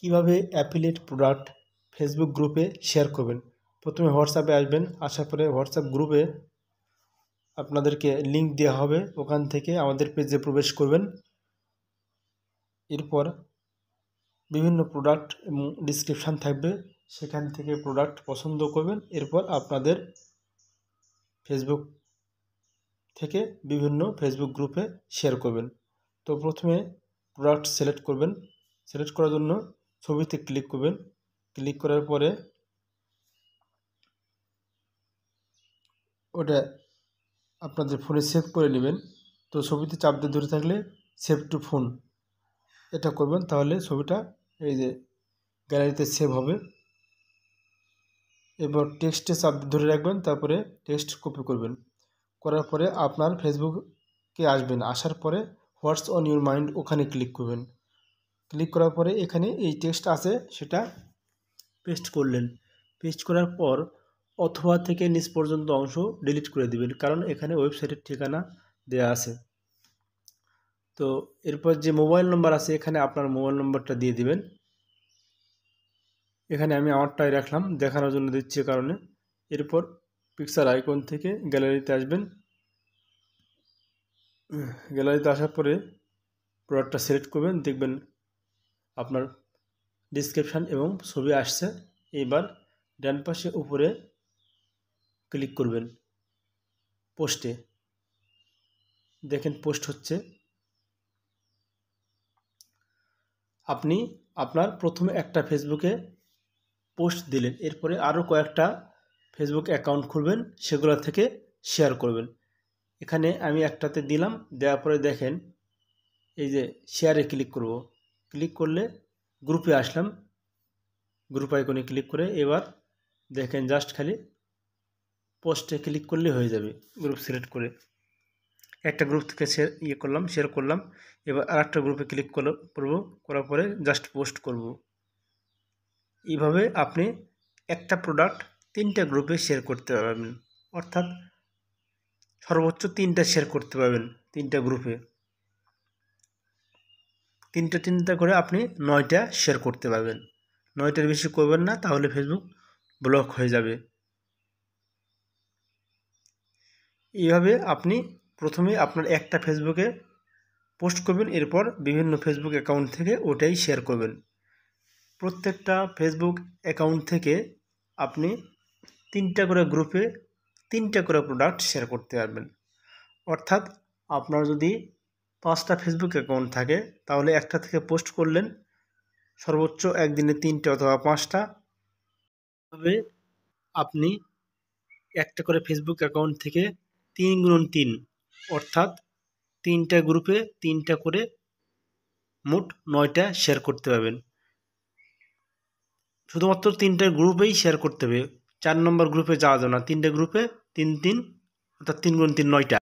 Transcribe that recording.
কিভাবে affiliate product Facebook গ্রুপে share করবেন। প্রথমে হোয়াটসঅ্যাপে আসবেন, আসার পরে হোয়াটসঅ্যাপ গ্রুপে আপনাদেরকে লিঙ্ক দেওয়া হবে, ওখান থেকে আমাদের পেজে প্রবেশ করবেন। এরপর বিভিন্ন প্রোডাক্ট এবং ডিসক্রিপশান থাকবে, সেখান থেকে প্রোডাক্ট পছন্দ করবেন। এরপর আপনাদের ফেসবুক থেকে বিভিন্ন ফেসবুক গ্রুপে শেয়ার করবেন। তো প্রথমে প্রোডাক্ট সিলেক্ট করবেন। সিলেক্ট করার জন্য ছবিতে ক্লিক করবেন। ক্লিক করার পরে ওটা আপনাদের ফোনে সেভ করে নেবেন। তো ছবিতে চাপ দিয়ে ধরে থাকলে সেভ টু ফোন এটা করবেন, তাহলে ছবিটা এই যে গ্যালারিতে সেভ হবে। এবার টেক্সটে চাপ ধরে রাখবেন, তারপরে টেক্সট কপি করবেন। করার পরে আপনার ফেসবুকে আসবেন, আসার পরে হোয়াটস অন ইউর মাইন্ড ওখানে ক্লিক করবেন। ক্লিক করার পরে এখানে এই টেক্সট আছে সেটা পেস্ট করলেন। পেস্ট করার পর অথবা থেকে নিচ পর্যন্ত অংশ ডিলিট করে দিবেন, কারণ এখানে ওয়েবসাইটের ঠিকানা দেয়া আছে। তো এরপর যে মোবাইল নম্বর আছে এখানে আপনার মোবাইল নম্বরটা দিয়ে দিবেন। এখানে আমি আমারটাই রাখলাম, দেখানোর জন্য দিচ্ছি কারণে। এরপর পিকচার আইকন থেকে গ্যালারিতে আসবেন। গ্যালারিতে আসার পরে প্রোডাক্টটা সিলেক্ট করবেন, দেখবেন আপনার ডিসক্রিপশান এবং ছবি আসছে। এবার ডান পাশে উপরে ক্লিক করবেন, পোস্টে দেখেন পোস্ট হচ্ছে। আপনি আপনার প্রথমে একটা ফেসবুকে পোস্ট দিলেন, এরপরে আরও কয়েকটা ফেসবুক অ্যাকাউন্ট খুলবেন, সেগুলো থেকে শেয়ার করবেন। এখানে আমি একটাতে দিলাম, দেওয়ার পরে দেখেন এই যে শেয়ারে ক্লিক করব। ক্লিক করলে গ্রুপে আসলাম, গ্রুপ আইকনে ক্লিক করে এবার দেখেন জাস্ট খালি পোস্টে ক্লিক করলে হয়ে যাবে। গ্রুপ সিলেক্ট করে একটা গ্রুপ থেকে শেয়ার করলাম। এবার আর একটা গ্রুপে ক্লিক করব, করার পরে জাস্ট পোস্ট করব। এইভাবে আপনি একটা প্রোডাক্ট 3টা গ্রুপে শেয়ার করতে পারবেন, অর্থাৎ সর্বোচ্চ 3টা শেয়ার করতে পারবেন 3টা গ্রুপে। 3টা করে আপনি 9টা শেয়ার করতে পারবেন। 9টার বেশি করবেন না, তাহলে ফেসবুক ব্লক হয়ে যাবে। এইভাবে আপনি প্রথমে আপনার একটা ফেসবুকে পোস্ট করবেন, এরপর বিভিন্ন ফেসবুক অ্যাকাউন্ট থেকে ওটাই শেয়ার করবেন। প্রত্যেকটা ফেসবুক অ্যাকাউন্ট থেকে আপনি 3টা করে গ্রুপে 3টা করে প্রোডাক্ট শেয়ার করতে পারবেন। অর্থাৎ আপনার যদি 5টা ফেসবুক অ্যাকাউন্ট থাকে, তাহলে একটা থেকে পোস্ট করলেন, সর্বোচ্চ একদিনে 3টে অথবা 5টা। তবে আপনি একটা করে ফেসবুক অ্যাকাউন্ট থেকে 3 গুণন 3, অর্থাৎ 3টা গ্রুপে 3টা করে মোট 9টা শেয়ার করতে পারবেন। শুধুমাত্র 3টা গ্রুপেই শেয়ার করতে হবে, 4 নম্বর গ্রুপে যাওয়া যাবে না। 3টে গ্রুপে 3 অর্থাৎ 3 গুণ 3 9টা।